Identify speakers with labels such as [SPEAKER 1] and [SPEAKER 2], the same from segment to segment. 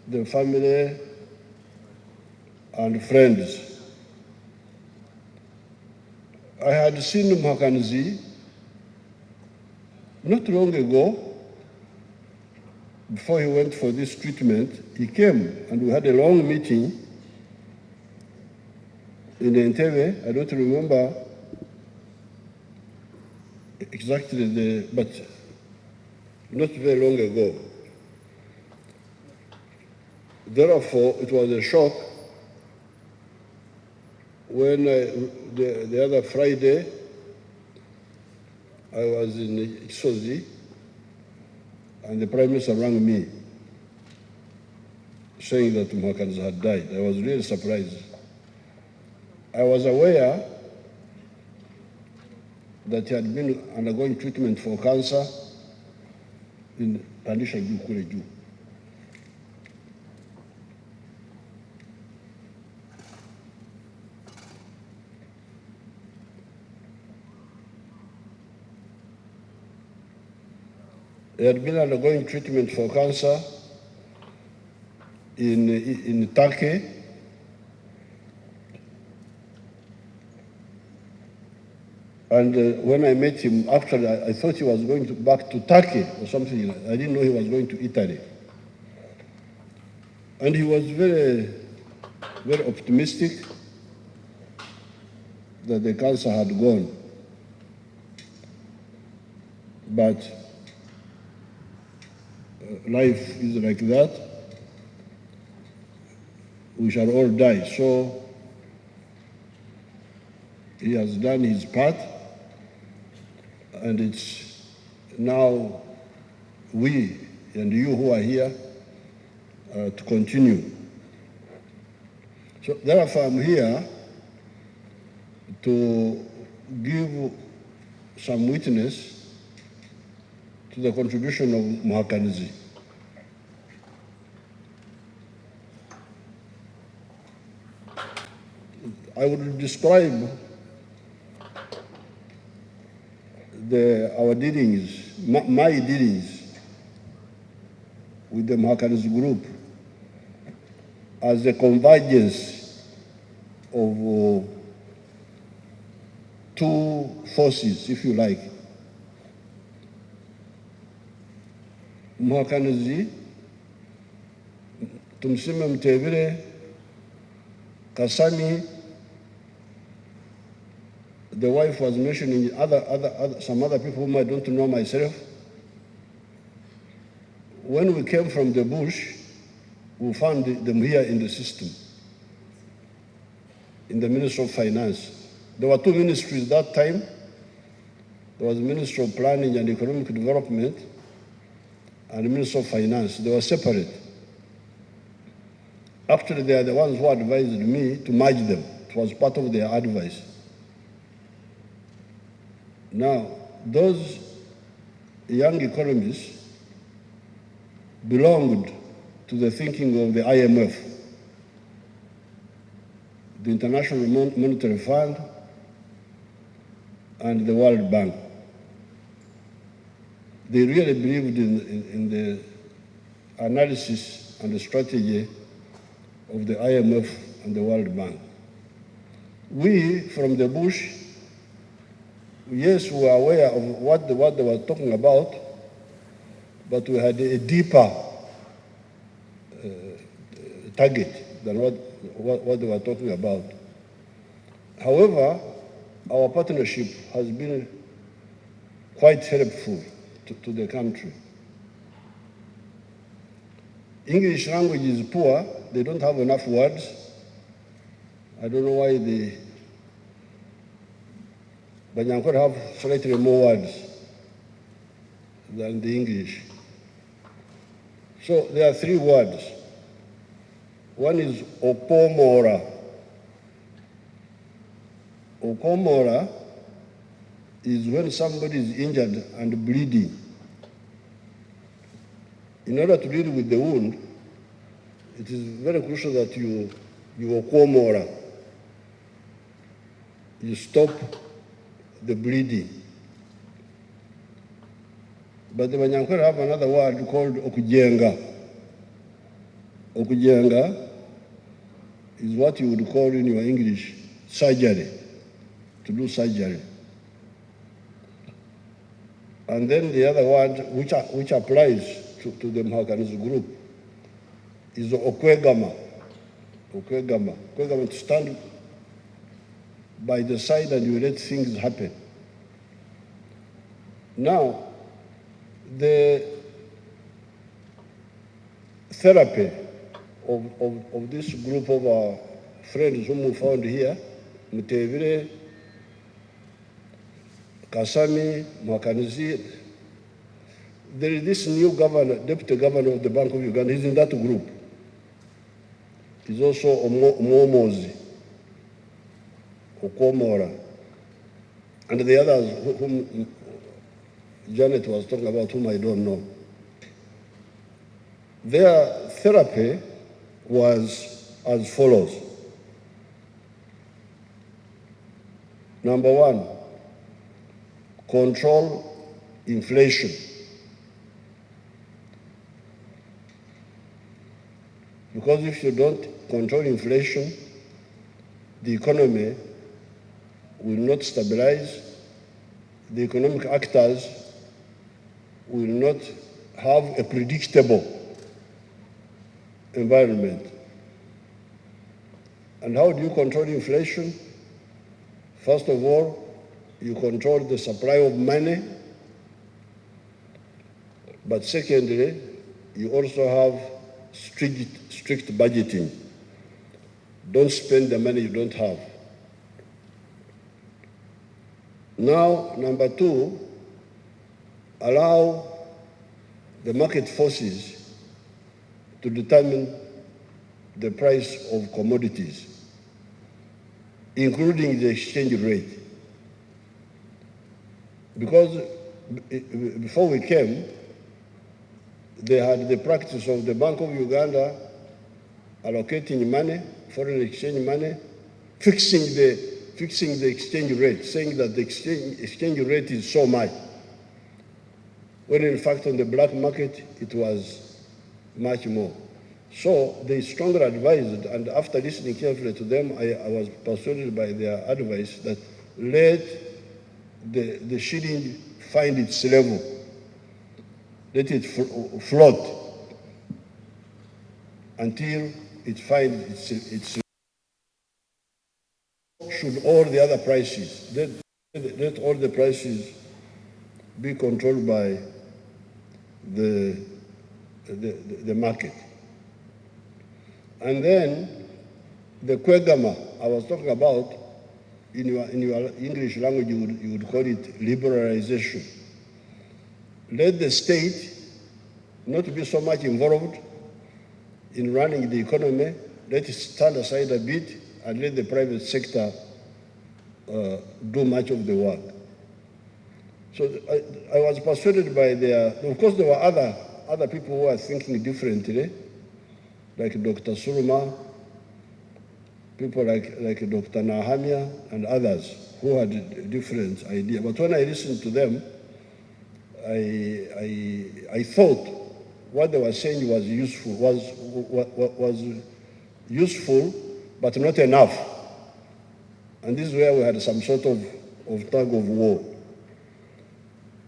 [SPEAKER 1] the family and friends. I had seen Muhakanizi not long ago. Before he went for this treatment, he came and we had a long meeting in Entebbe. I don't remember exactly but not very long ago. Therefore, it was a shock when the other Friday, I was in Isozi, and the Prime Minister rang me, saying that Muhakanizi had died. I was really surprised. I was aware that he had been undergoing treatment for cancer in Pandisha Kureju. He had been undergoing treatment for cancer in Turkey. And when I met him, actually, I thought he was going back to Turkey or something. I didn't know he was going to Italy. And he was very, very optimistic that the cancer had gone. But life is like that. We shall all die. So he has done his part, and it's now we and you who are here to continue. So therefore, I'm here to give some witness to the contribution of Muhakanizi. I would describe our dealings, my dealings with the Muhakanizi group as a convergence of two forces, if you like. Muhakanizi, tumsime Mtebile, Kasami, the wife was mentioning some other people whom I don't know myself. When we came from the bush, we found them here in the system, in the Ministry of Finance. There were two ministries that time. There was the Ministry of Planning and Economic Development and the Ministry of Finance. They were separate. Actually, they are the ones who advised me to merge them. It was part of their advice. Now, those young economists belonged to the thinking of the IMF, the International Monetary Fund, and the World Bank. They really believed in the analysis and the strategy of the IMF and the World Bank. We, from the bush, yes, we were aware of what they were talking about, but we had a deeper target than what they were talking about. However, our partnership has been quite helpful to the country. English language is poor. They don't have enough words. I don't know why the Banyankore have slightly more words than the English. So there are three words. One is okomora. Okomora is when somebody is injured and bleeding. In order to deal with the wound, it is very crucial that you okomora. You stop the bleeding. But the Banyankore have another word called okujenga. Okujenga is what you would call in your English surgery, to do surgery. And then the other word which applies to the Muhakanizi group is okwegama. Okwegama. Okwegama, to stand by the side and you let things happen. Now, the therapy of this group of our friends whom we found here, Mutevire, Kasami, Muhakanizi, there is this new governor, deputy governor of the Bank of Uganda. He's in that group. He's also Omomozi, Okomora, and the others whom Janet was talking about, whom I don't know. Their therapy was as follows. Number one, control inflation. Because if you don't control inflation, the economy will not stabilize, the economic actors will not have a predictable environment. And how do you control inflation? First of all, you control the supply of money, but secondly, you also have strict budgeting. Don't spend the money you don't have. Now, number two, allow the market forces to determine the price of commodities, including the exchange rate. Because before we came, they had the practice of the Bank of Uganda allocating money, foreign exchange money, fixing the exchange rate, saying that the exchange rate is so much, when in fact on the black market it was much more. So they strongly advised, and after listening carefully to them, I was persuaded by their advice that let the shilling find its level, let it float until it finds its should all the other prices, let all the prices be controlled by the market. And then the kwegama I was talking about, in your English language, you would call it liberalization. Let the state not be so much involved in running the economy, let it stand aside a bit and let the private sector do much of the work. So I was persuaded by of course there were other people who were thinking differently, like Dr. Suruma, people like Dr. Nahamia and others who had different ideas. But when I listened to them, I thought what they were saying was useful, but not enough. And this is where we had some sort of tug of war.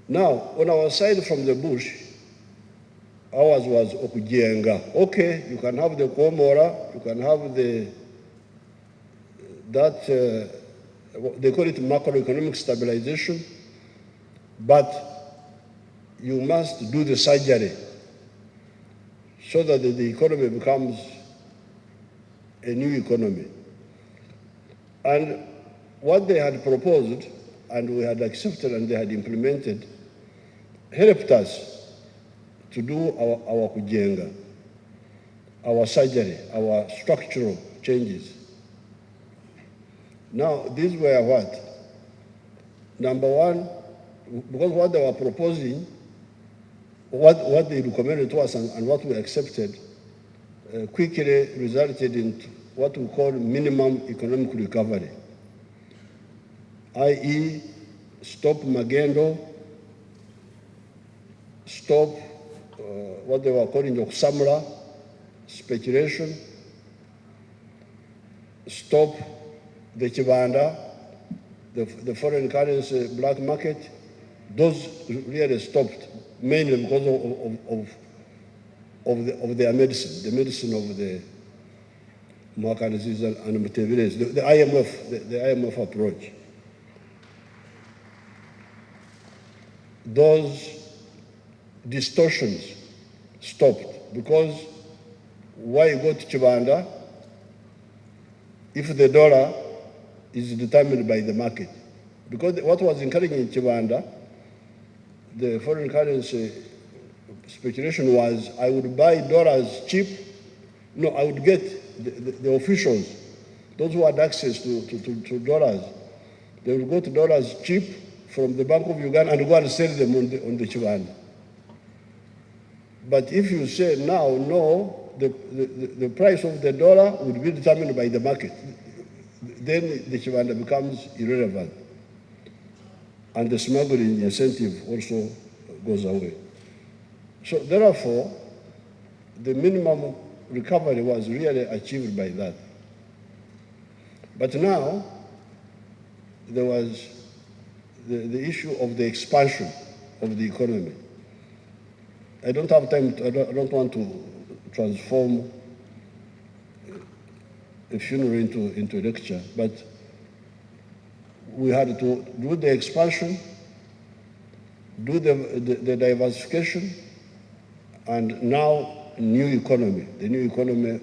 [SPEAKER 1] Now, on our side from the bush, ours was okujenga. Okay, you can have the Komora, you can have they call it macroeconomic stabilization, but you must do the surgery so that the economy becomes a new economy. And what they had proposed, and we had accepted and they had implemented, helped us to do our kujenga, our surgery, our structural changes. Now, these were what? Number one, because what they were proposing, what they recommended to us and what we accepted, quickly resulted in what we call minimum economic recovery, i.e. stop magendo, stop what they were calling Oksamra speculation, stop the Chibanda, the foreign currency black market. Those really stopped, mainly because of their medicine, the medicine of the Muhakanizi and Museveni, the IMF approach. Those distortions stopped, because why you go to Chibanda if the dollar is determined by the market? Because what was encouraging Chibanda, the foreign currency speculation, was I would buy dollars cheap. No, I would get the officials, those who had access to dollars, they would go to dollars cheap from the Bank of Uganda and go and sell them on the Chibanda. But if you say now, no, the price of the dollar would be determined by the market, then the Chibanda becomes irrelevant. And the smuggling incentive also goes away. So therefore, the minimum recovery was really achieved by that. But now, there was the issue of the expansion of the economy. I don't have time, I don't want to transform a funeral into a lecture, but we had to do the expansion, do the diversification, and now new economy, the new economy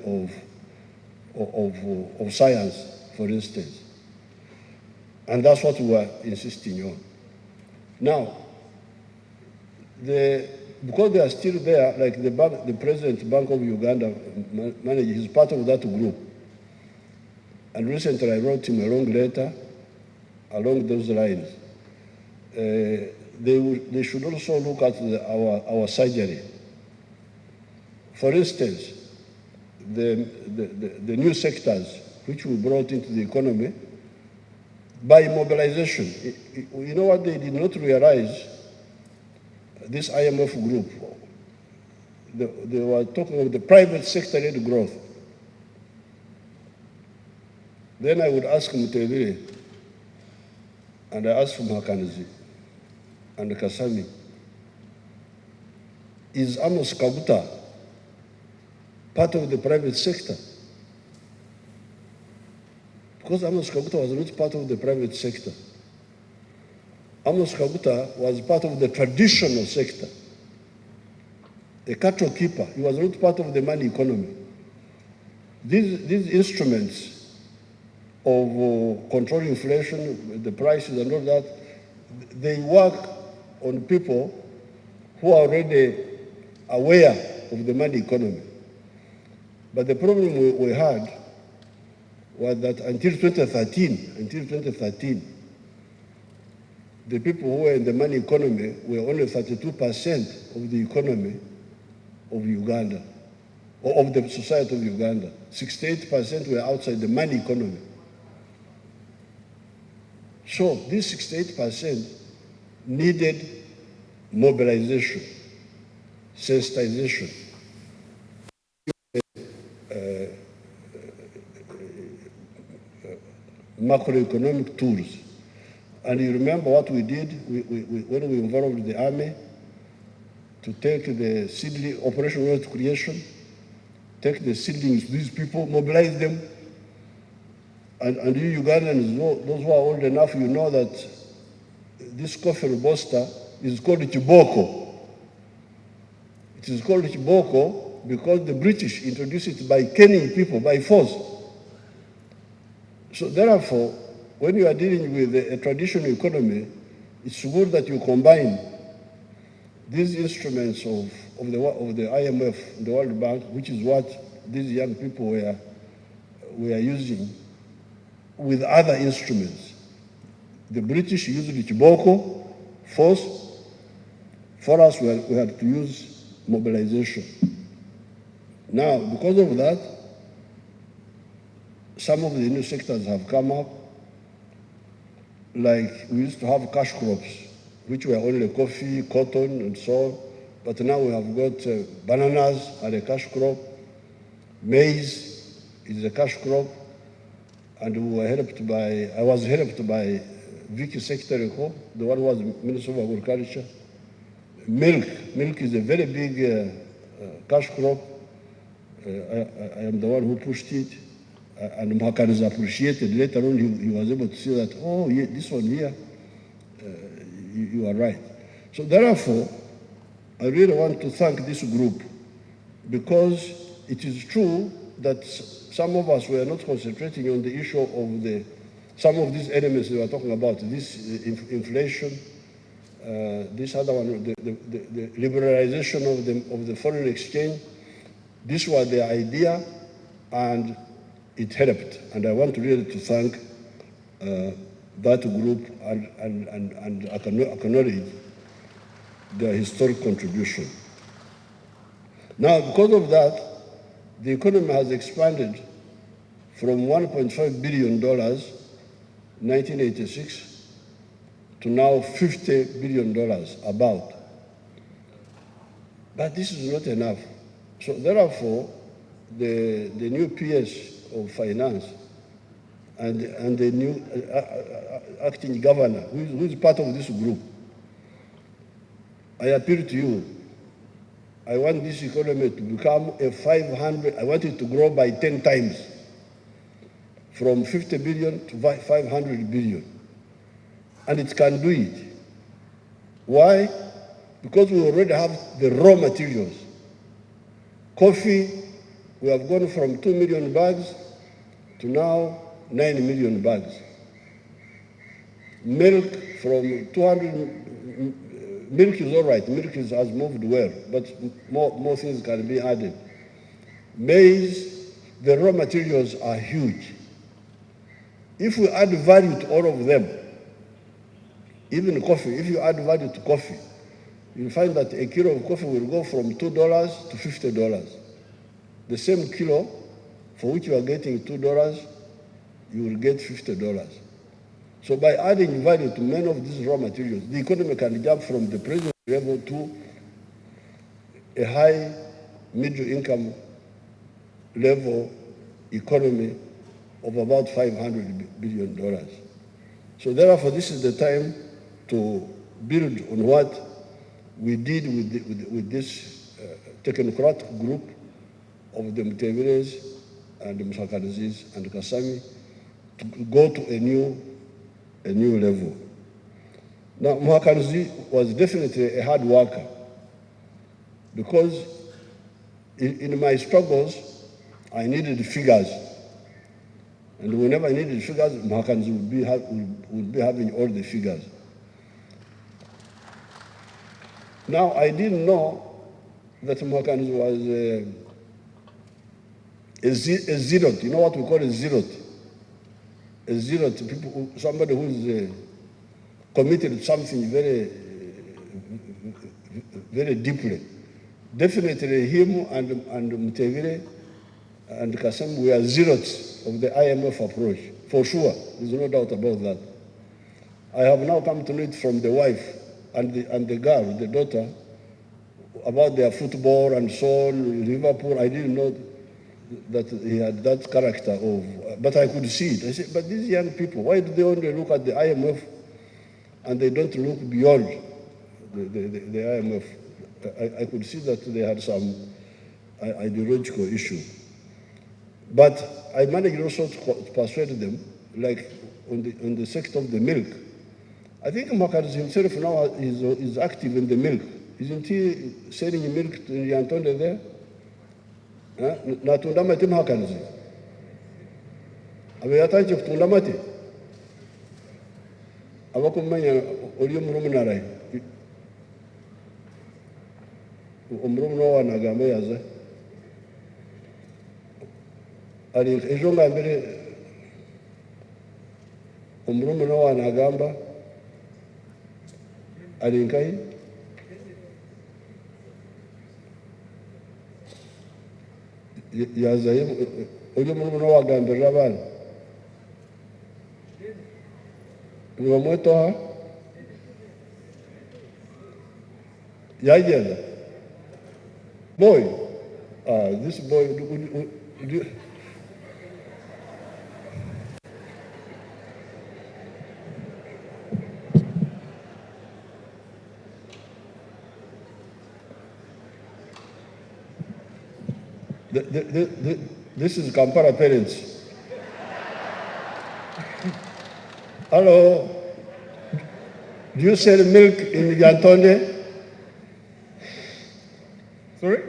[SPEAKER 1] of science, for instance. And that's what we are insisting on. Now, because they are still there, like the President Bank of Uganda manager, he's part of that group. And recently I wrote him a long letter along those lines. They should also look at our surgery. For instance, the new sectors which we brought into the economy by mobilization. You know what they did not realize? This IMF group, they were talking of the private sector-led growth. Then I would ask Museveni, and I asked Muhakanizi and Kasami, is Amos Kaguta part of the private sector? Because Amos Kaguta was not part of the private sector. Amos Kaguta was part of the traditional sector. A cattle keeper, he was not part of the money economy. These instruments of controlling inflation, the prices and all that, they work on people who are already aware of the money economy. But the problem we had was that until 2013, the people who were in the money economy were only 32% of the economy of Uganda, or of the society of Uganda. 68% were outside the money economy. So this 68% needed mobilization, sensitization, macroeconomic tools. And you remember what we did when we involved the army to take the seedling, Operation Wealth Creation, take the seedlings, these people, mobilize them. And you Ugandans, those who are old enough, you know that this coffee robusta is called Chiboko. It is called Chiboko because the British introduced it by caning people by force. So therefore, when you are dealing with a traditional economy, it's good that you combine these instruments of the IMF, the World Bank, which is what these young people were using, with other instruments. The British used Chiboko, force. For us, we had to use mobilization. Now, because of that, some of the new sectors have come up. Like we used to have cash crops, which were only coffee, cotton, and so on. but now we have got bananas are a cash crop, maize is a cash crop, and I was helped by Vicky Secretary Ko, the one who was Minister of Agriculture. Milk is a very big cash crop. I am the one who pushed it, and Muhakanizi appreciated. Later on, he was able to see that, oh, yeah, this one here, you are right. So therefore, I really want to thank this group, because it is true that some of us were not concentrating on the issue of some of these elements we were talking about, this inflation, this other one, the liberalization of the foreign exchange. This was the idea, and it helped. And I want really to thank that group and acknowledge their historic contribution. Now, because of that, the economy has expanded from $1.5 billion 1986 to now $50 billion about. But this is not enough. So therefore, the new PS of Finance and the new acting governor, who is part of this group, I appeal to you. I want this economy to become I want it to grow by 10 times, from 50 billion to 500 billion. And it can do it. Why? Because we already have the raw materials. Coffee, we have gone from 2 million bags to now 9 million bags. Milk from 200, milk is all right, milk has moved well, but more things can be added. Maize, the raw materials are huge. If we add value to all of them, even coffee, if you add value to coffee, you'll find that a kilo of coffee will go from $2 to $50. The same kilo for which you are getting $2, you will get $50. So by adding value to many of these raw materials, the economy can jump from the present level to a high middle income level economy of about $500 billion. So therefore, this is the time to build on what we did with this technocrat group of the Musevenis and the Muhakanizis and the Kasami, to go to a new level. Now, Muhakanizi was definitely a hard worker, because in my struggles, I needed figures. And whenever I needed figures, Muhakanizi would be having all the figures. Now, I didn't know that Muhakanizi was a zealot. You know what we call a zealot? A zealot, somebody who is committed to something very, very deeply. Definitely him and Museveni and Kasem were zealots of the IMF approach, for sure. There's no doubt about that. I have now come to know it from the wife and the girl, the daughter, about their football and so on, Liverpool. I didn't know that he had that character of, but I could see it. I said, but these young people, why do they only look at the IMF and they don't look beyond the IMF? I could see that they had some ideological issue. But I managed also to persuade them, like on the sector of the milk. I think Muhakanizi himself now is active in the milk. Isn't he selling milk to Yantonde there? Na tunda mati Muhakanizi. Abeyataje kutunda mati. Abakumanya oli omulumunara. Omulumuna wanagamba yaza. Ali ejo ngambere omulumuna wanagamba ali nkai yazaye oli omulumuna wagambira abana niwamwetoha yajeza Boy, this boy, this is Kampala parents. Hello, do you sell milk in Yantonde?
[SPEAKER 2] Sorry?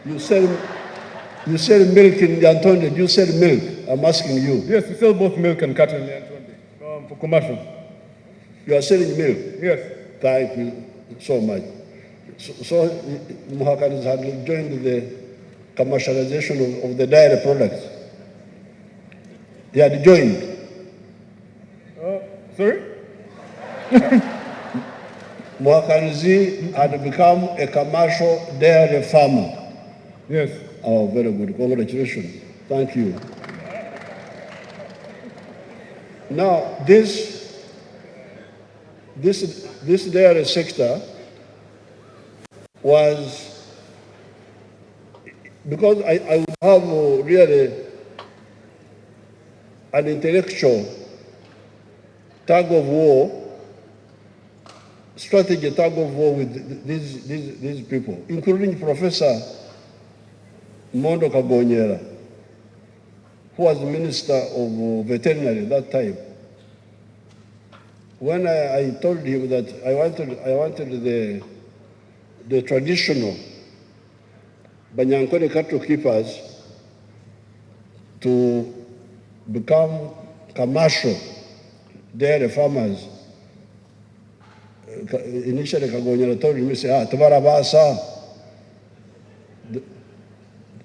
[SPEAKER 1] You sell milk in Yantonde. Do you sell milk? I'm asking you.
[SPEAKER 2] Yes, we sell both milk and cattle in Yantonde for commercial.
[SPEAKER 1] You are selling milk?
[SPEAKER 2] Yes.
[SPEAKER 1] Thank you so much. So Muhakanizi had joined the commercialization of the dairy products. He had joined.
[SPEAKER 2] Sorry?
[SPEAKER 1] Muhakanizi had become a commercial dairy farmer.
[SPEAKER 2] Yes.
[SPEAKER 1] Oh, very good. Congratulations. Thank you. Now, this dairy sector was, because I would have really an intellectual tug of war, strategy tug of war with these people, including Professor Mondo Kagonyera, who was Minister of Veterinary at that time. When I told him that I wanted the traditional Banyankole cattle keepers to become commercial dairy farmers, initially Kagonyera told me,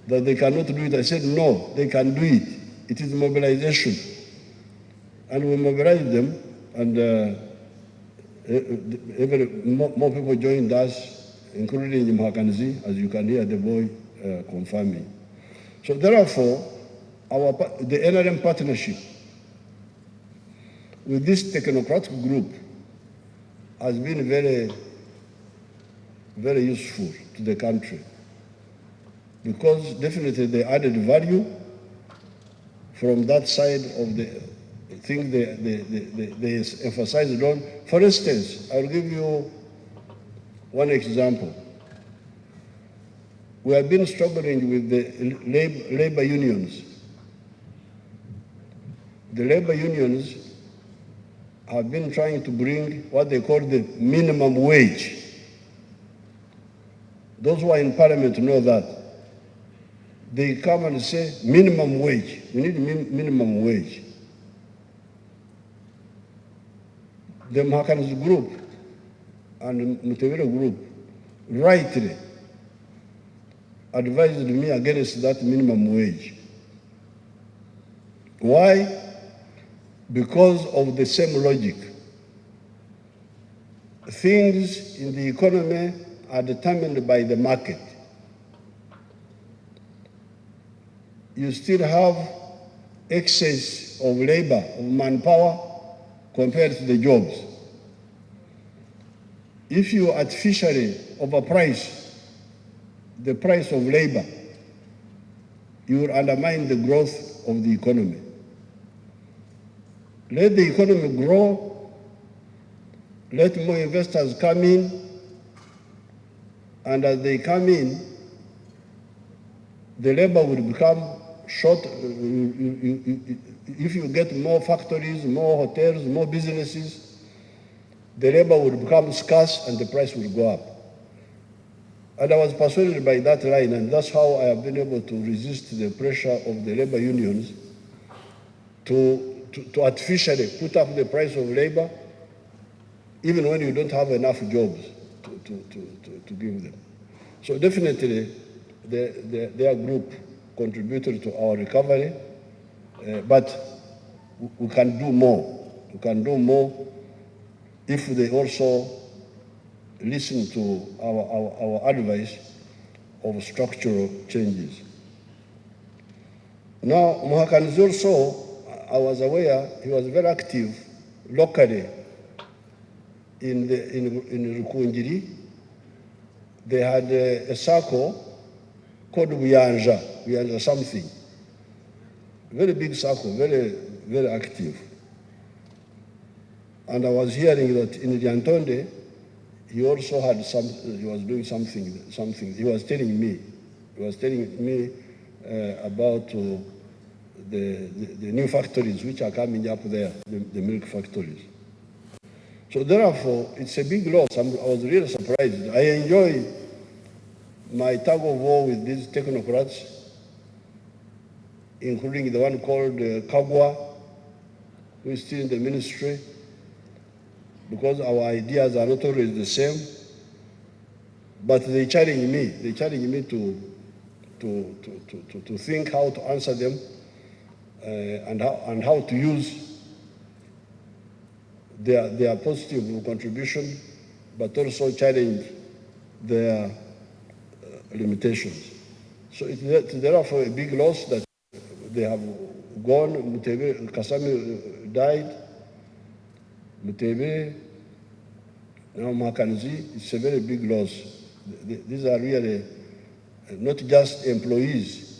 [SPEAKER 1] that they cannot do it. I said, no, they can do it. It is mobilization. And we mobilized them, and more people joined us, including Muhakanizi, as you can hear the boy confirming. So therefore, the NRM partnership with this technocratic group has been very, very useful to the country, because definitely they added value from that side of the thing they emphasized on. For instance, I'll give you one example. We have been struggling with the labor unions. The labor unions have been trying to bring what they call the minimum wage. Those who are in parliament know that. They come and say minimum wage. We need minimum wage. The Muhakanizi group and Museveni group rightly advised me against that minimum wage. Why? Because of the same logic. Things in the economy are determined by the market. You still have excess of labor, of manpower, compared to the jobs. If you artificially overprice the price of labor, you will undermine the growth of the economy. Let the economy grow, let more investors come in, and as they come in, the labor will become short. If you get more factories, more hotels, more businesses, the labor will become scarce and the price will go up. And I was persuaded by that line, and that's how I have been able to resist the pressure of the labor unions to artificially put up the price of labor, even when you don't have enough jobs to give them. So definitely, their group contributed to our recovery, but we can do more. We can do more if they also listen to our advice of structural changes. Now, Muhakanizi also, I was aware, he was very active locally in Rukunjiri they had a circle called Buyanja something. Very big circle, very active. And I was hearing that in Lyantonde, he also had he was doing something. He was telling me about the new factories which are coming up there, the milk factories. So therefore, it's a big loss. I was really surprised. I enjoy my tug of war with these technocrats, including the one called Kagwa, who is still in the ministry, because our ideas are not always the same. But they challenge me to think how to answer them and how to use their positive contribution, but also challenge their limitations. So it's therefore a big loss that they have gone. Kasami died. Museveni, now Muhakanizi. It's a very big loss. These are really not just employees,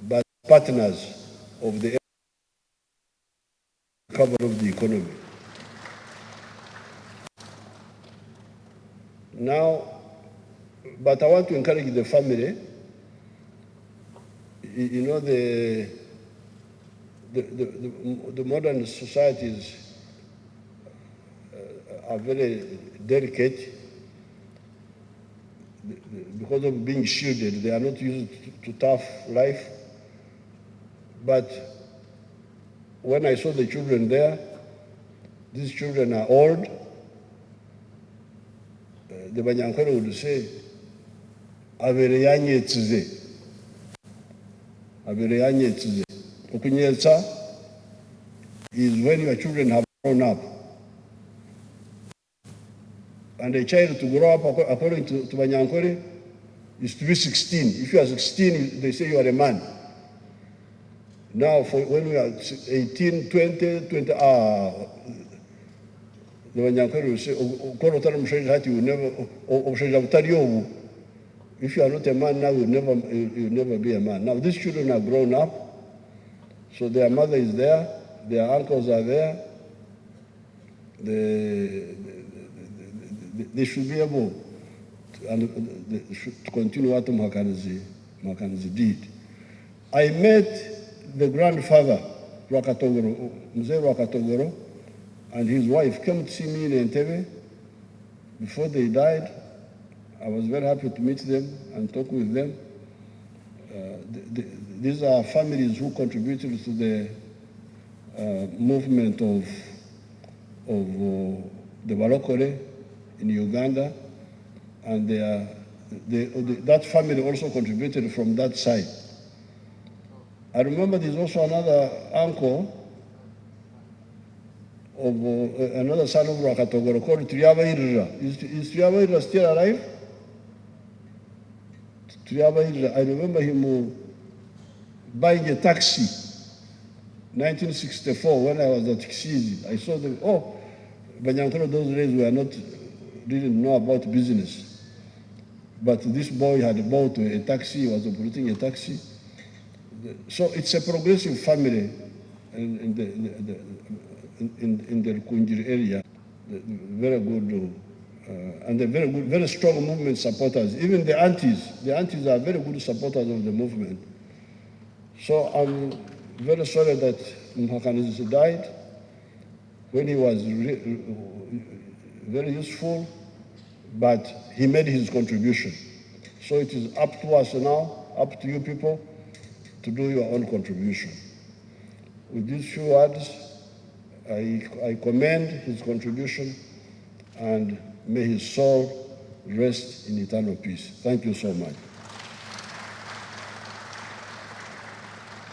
[SPEAKER 1] but partners of the recovery of the economy. Now, but I want to encourage the family. You know, the modern societies are very delicate because of being shielded. They are not used to tough life. But when I saw the children there, these children are old. The Banyankore would say, Avereyanye tzize. Avereyanye tzize. Okunyetsa is when your children have grown up. And a child to grow up, according to Banyankore, is to be 16. If you are 16, they say you are a man. Now, when we are 18, 20, the Banyankore will say, if you are not a man now, you'll never be a man. Now, these children are grown up, so their mother is there, their uncles are there. They should be able to continue what Muhakanizi did. I met the grandfather, Mzee Rwakatogoro, and his wife came to see me in Entebbe before they died. I was very happy to meet them and talk with them. These are families who contributed to the movement of the Balokole in Uganda, and that family also contributed from that side. I remember there's also another uncle of another son of Rwakatogoro called Triaba Irira. Is Triaba Irira still alive? Triaba Irira, I remember him buying a taxi, 1964, when I was at Kisizi. I saw them, Banyankore those days didn't know about business. But this boy had bought a taxi, he was operating a taxi. So it's a progressive family in the Rukunjiri area. Very good, and very strong movement supporters. Even the aunties are very good supporters of the movement. So I'm very sorry that Muhakanizi died when he was very useful, but he made his contribution. So it is up to us now, up to you people, to do your own contribution. With these few words, I commend his contribution, and may his soul rest in eternal peace. Thank you so much.